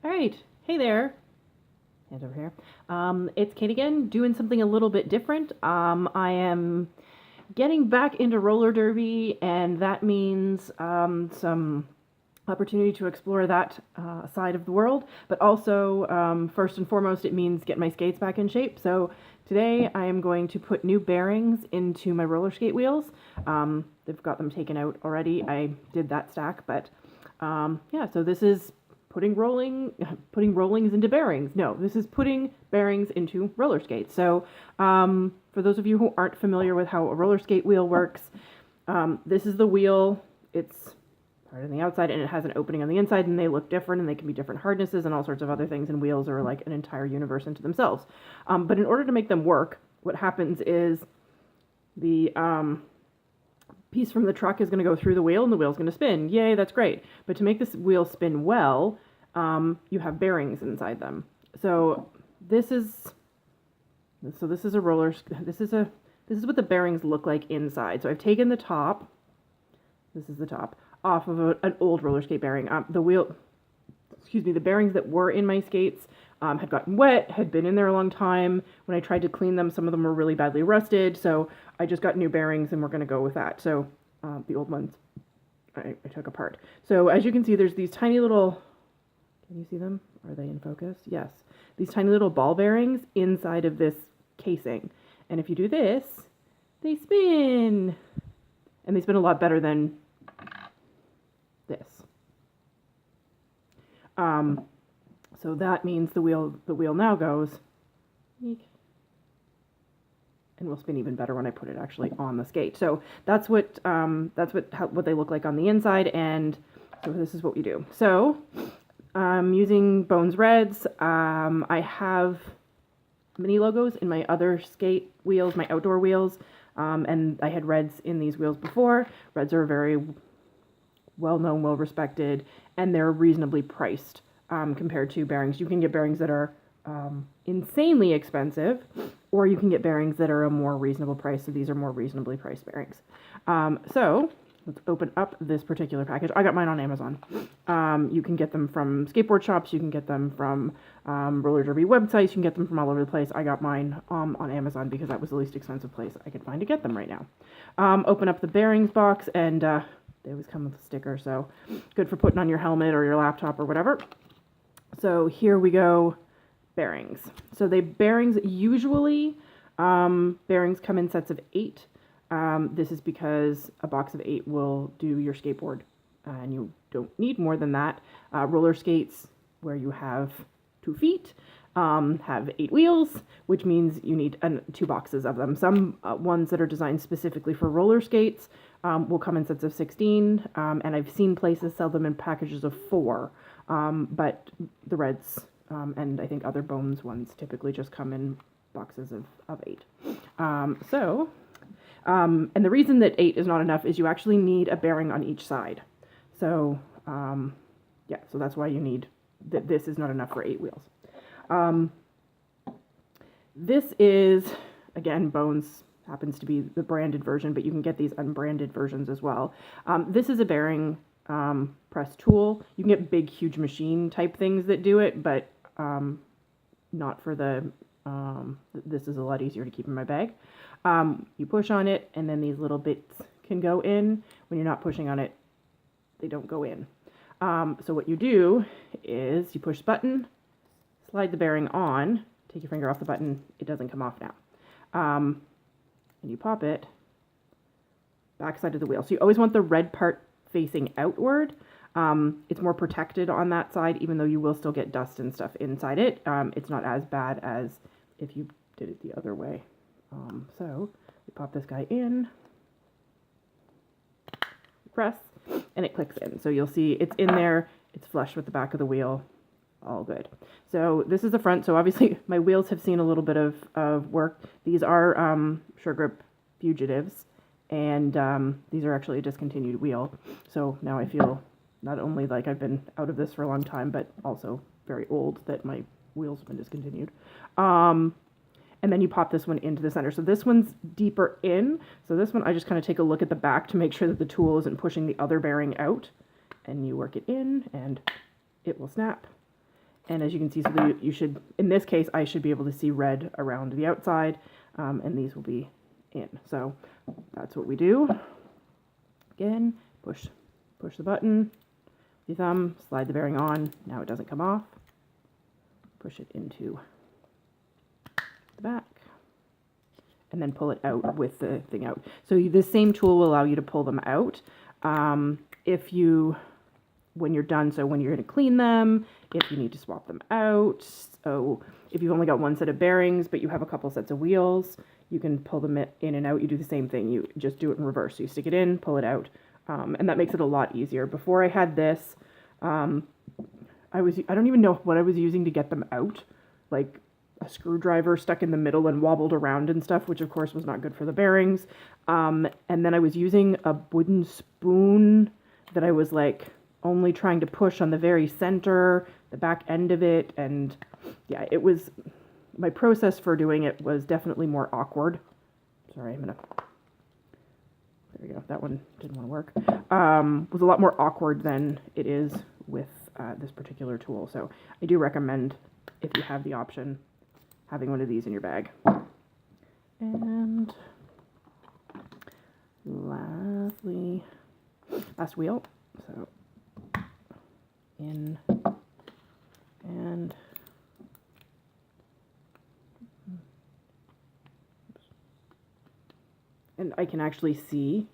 All right. Hey there. Hands over here. It's Kate again, doing something a little bit different. I am getting back into roller derby, and that means some opportunity to explore that side of the world. But also, first and foremost, it means get my skates back in shape. So today I am going to put new bearings into my roller skate wheels. They've got them taken out already. I did that stack, but yeah, so this is putting rollings into bearings. No, this is putting bearings into roller skates. So for those of you who aren't familiar with how a roller skate wheel works, this is the wheel. It's hard on the outside and it has an opening on the inside, and they look different and they can be different hardnesses and all sorts of other things, and wheels are like an entire universe into themselves. But in order to make them work, what happens is the piece from the truck is going to go through the wheel and the wheel's going to spin. Yay, that's great. But to make this wheel spin well, you have bearings inside them. So this is a roller. This is what the bearings look like inside. So I've taken the top. This is the top off of an old roller skate bearing. The bearings that were in my skates had gotten wet, had been in there a long time. When I tried to clean them, some of them were really badly rusted. So I just got new bearings, and we're going to go with that. So the old ones I took apart. So as you can see, there's these tiny little, can you see them? Are they in focus? Yes. These tiny little ball bearings inside of this casing. And if you do this, they spin. And they spin a lot better than this. So that means the wheel now goes, and will spin even better when I put it actually on the skate. So that's what they look like on the inside, and so this is what we do. So using Bones Reds, I have mini logos in my other skate wheels, my outdoor wheels, and I had Reds in these wheels before. Reds are very well-known, well-respected, and they're reasonably priced compared to bearings. You can get bearings that are insanely expensive, or you can get bearings that are a more reasonable price. So these are more reasonably priced bearings. So let's open up this particular package. I got mine on Amazon. You can get them from skateboard shops. You can get them from roller derby websites. You can get them from all over the place. I got mine on Amazon because that was the least expensive place I could find to get them right now. Open up the bearings box, and they always come with a sticker, so good for putting on your helmet or your laptop or whatever. So here we go, bearings. So bearings usually bearings come in sets of 8. This is because a box of 8 will do your skateboard, and you don't need more than that. Roller skates, where you have 2 feet, have 8 wheels, which means you need 2 boxes of them. Some ones that are designed specifically for roller skates will come in sets of 16, and I've seen places sell them in packages of 4, but the Reds and I think other Bones ones typically just come in boxes of 8. And the reason that 8 is not enough is you actually need a bearing on each side. So yeah, so that's why you need that. This is not enough for 8 wheels. This is, again, Bones happens to be the branded version, but you can get these unbranded versions as well. This is a bearing press tool. You can get big, huge machine type things that do it, but not for the, this is a lot easier to keep in my bag. You push on it, and then these little bits can go in. When you're not pushing on it, they don't go in. So what you do is you push the button, slide the bearing on, take your finger off the button, it doesn't come off now. And you pop it back side of the wheel. So you always want the red part facing outward. It's more protected on that side, even though you will still get dust and stuff inside it. It's not as bad as if you did it the other way. So you pop this guy in, press, and it clicks in. So you'll see it's in there, it's flush with the back of the wheel, all good. So this is the front. So obviously my wheels have seen a little bit of work. These are Sure Grip Fugitives, and these are actually a discontinued wheel. So now I feel not only like I've been out of this for a long time, but also very old that my wheels have been discontinued. And then you pop this one into the center. So this one's deeper in. So this one, I just kind of take a look at the back to make sure that the tool isn't pushing the other bearing out. And you work it in, and it will snap. And as you can see, so you should, in this case, I should be able to see red around the outside, and these will be in. So that's what we do. Again, push the button, the thumb, slide the bearing on. Now it doesn't come off. Push it into the back, and then pull it out with the thing out. So this same tool will allow you to pull them out. When you're done, so when you're going to clean them, if you need to swap them out, so if you've only got one set of bearings but you have a couple sets of wheels, you can pull them in and out. You do the same thing, you just do it in reverse. So you stick it in, pull it out, and that makes it a lot easier. Before I had this, I don't even know what I was using to get them out, like a screwdriver stuck in the middle and wobbled around and stuff, which of course was not good for the bearings. And then I was using a wooden spoon that I was like only trying to push on the very center, the back end of it, and yeah, my process for doing it was definitely more awkward. Sorry, there we go, that one didn't want to work. Was a lot more awkward than it is with this particular tool. So I do recommend, if you have the option, having one of these in your bag. And last wheel. So in and I can actually see,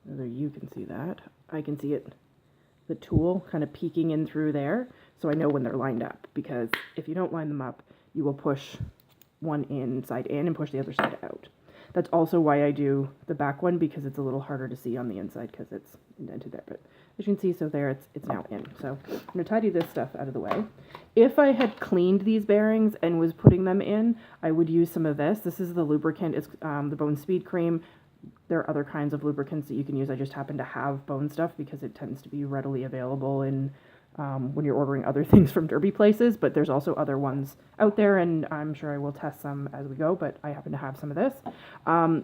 whether you can see that, I can see it, the tool kind of peeking in through there, so I know when they're lined up, because if you don't line them up, you will push one side in and push the other side out. That's also why I do the back one, because it's a little harder to see on the inside because it's indented there. But as you can see, so there it's now in. So I'm going to tidy this stuff out of the way. If I had cleaned these bearings and was putting them in, I would use some of this. This is the lubricant. It's the Bone Speed Cream. There are other kinds of lubricants that you can use. I just happen to have Bone stuff because it tends to be readily available in when you're ordering other things from derby places, but there's also other ones out there, and I'm sure I will test some as we go, but I happen to have some of this.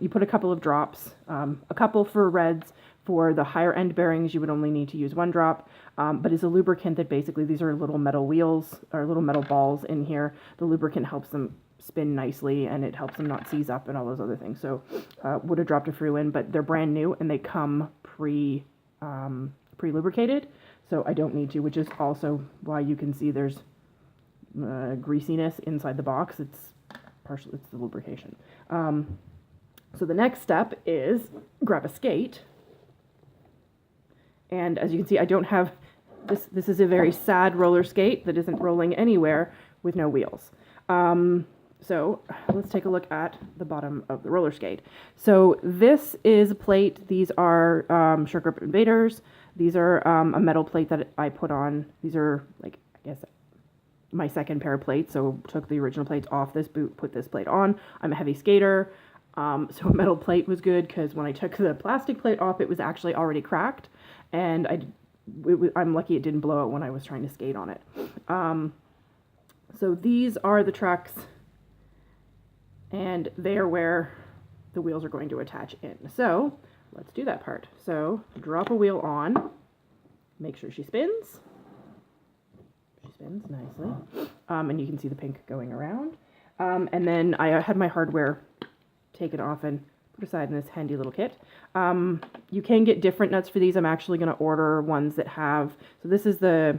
You put a couple of drops, a couple for reds. For the higher end bearings, you would only need to use one drop, but it's a lubricant that basically, these are little metal wheels, or little metal balls in here. The lubricant helps them spin nicely, and it helps them not seize up and all those other things. So would have dropped a few in, but they're brand new, and they come pre-lubricated. So I don't need to, which is also why you can see there's greasiness inside the box. It's the lubrication. So the next step is grab a skate. And as you can see, I don't have, this is a very sad roller skate that isn't rolling anywhere with no wheels. So let's take a look at the bottom of the roller skate. So this is a plate. These are Sure Grip Invaders. These are a metal plate that I put on. These are, like, I guess, my second pair of plates. So took the original plates off this boot, put this plate on. I'm a heavy skater. So a metal plate was good because when I took the plastic plate off, it was actually already cracked. And I'm lucky it didn't blow out when I was trying to skate on it. So these are the trucks, and they are where the wheels are going to attach in. So let's do that part. So drop a wheel on, make sure she spins. She spins nicely. And you can see the pink going around. And then I had my hardware taken off and put aside in this handy little kit. You can get different nuts for these. I'm actually going to order ones that have, so this is the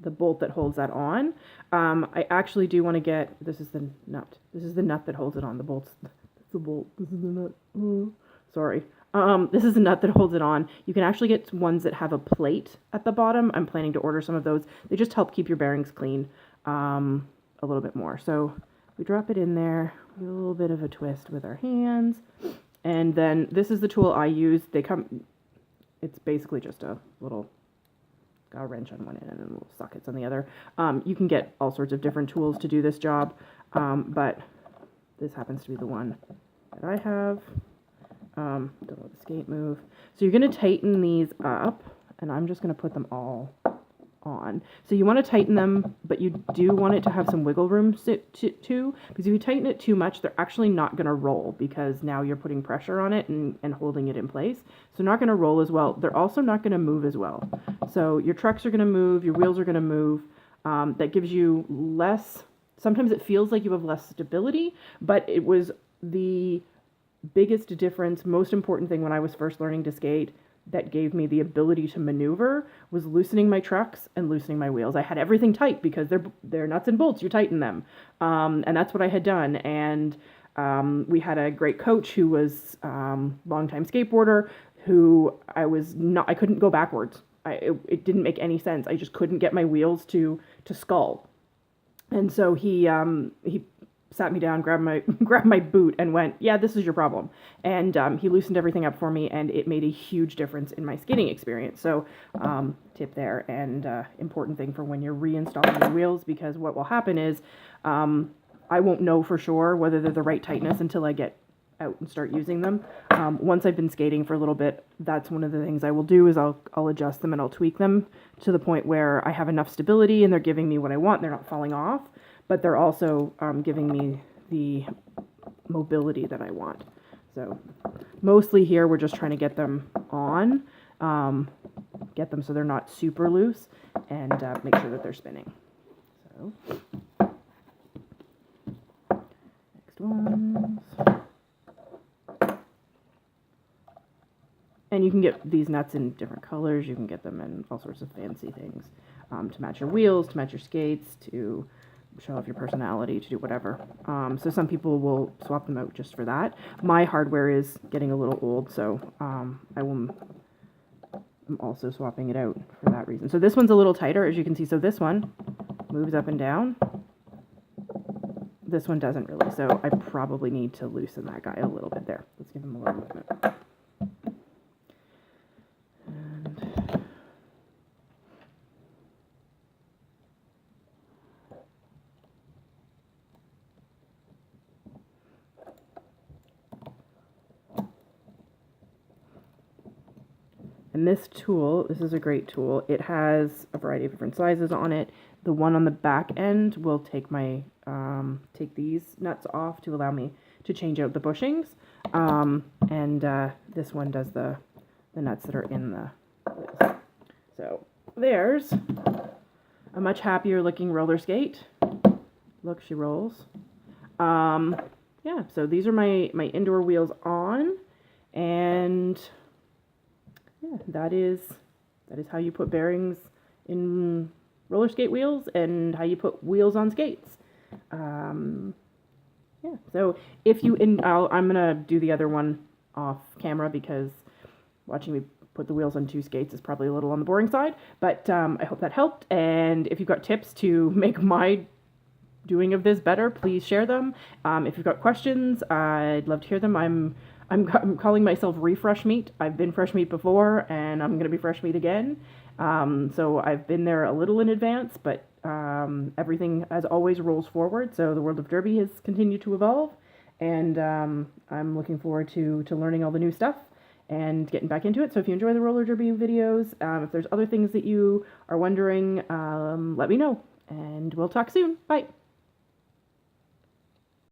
bolt that holds that on. I actually do want to get, this is the nut. This is the nut that holds it on. The bolt's the bolt. This is the nut. Sorry. This is the nut that holds it on. You can actually get ones that have a plate at the bottom. I'm planning to order some of those. They just help keep your bearings clean a little bit more. So we drop it in there, a little bit of a twist with our hands. And then this is the tool I use. It's basically just a little, got a wrench on one end and little sockets on the other. You can get all sorts of different tools to do this job, but this happens to be the one that I have. Don't let the skate move. So you're going to tighten these up, and I'm just going to put them all on. So you want to tighten them, but you do want it to have some wiggle room too, because if you tighten it too much, they're actually not going to roll, because now you're putting pressure on it and holding it in place. So not going to roll as well. They're also not going to move as well. So your trucks are going to move, your wheels are going to move. That gives you less, sometimes it feels like you have less stability, but it was the biggest difference, most important thing when I was first learning to skate that gave me the ability to maneuver was loosening my trucks and loosening my wheels. I had everything tight because they're nuts and bolts. You tighten them, and that's what I had done. And we had a great coach who was longtime skateboarder who I couldn't go backwards. It didn't make any sense. I just couldn't get my wheels to skull. And so he sat me down, grabbed my boot, and went, "Yeah, this is your problem." And he loosened everything up for me, and it made a huge difference in my skating experience. So, tip there, and important thing for when you're reinstalling your wheels, because what will happen is I won't know for sure whether they're the right tightness until I get out and start using them. Once I've been skating for a little bit, that's one of the things I will do is I'll adjust them and I'll tweak them to the point where I have enough stability and they're giving me what I want. They're not falling off, but they're also giving me the mobility that I want. So mostly here we're just trying to get them on, get them so they're not super loose, and make sure that they're spinning. So next ones. And you can get these nuts in different colors. You can get them in all sorts of fancy things to match your wheels, to match your skates, to show off your personality, to do whatever. So some people will swap them out just for that. My hardware is getting a little old, so I'm also swapping it out for that reason. So this one's a little tighter, as you can see. So this one moves up and down. This one doesn't really, so I probably need to loosen that guy a little bit there. Let's give him a little movement. And this tool, this is a great tool. It has a variety of different sizes on it. The one on the back end will take take these nuts off to allow me to change out the bushings. And this one does the nuts that are in the wheels. So there's a much happier looking roller skate. Look, she rolls. Yeah, so these are my indoor wheels on, and yeah, that is how you put bearings in roller skate wheels and how you put wheels on skates. Yeah, so if you, I'm gonna do the other one off camera because watching me put the wheels on two skates is probably a little on the boring side, but I hope that helped. And if you've got tips to make my doing of this better, please share them. If you've got questions, I'd love to hear them. I'm calling myself refresh meat. I've been fresh meat before, and I'm going to be fresh meat again. So I've been there a little in advance, but everything, as always, rolls forward. So the world of Derby has continued to evolve, and I'm looking forward to learning all the new stuff and getting back into it. So if you enjoy the roller derby videos, if there's other things that you are wondering, let me know, and we'll talk soon. Bye.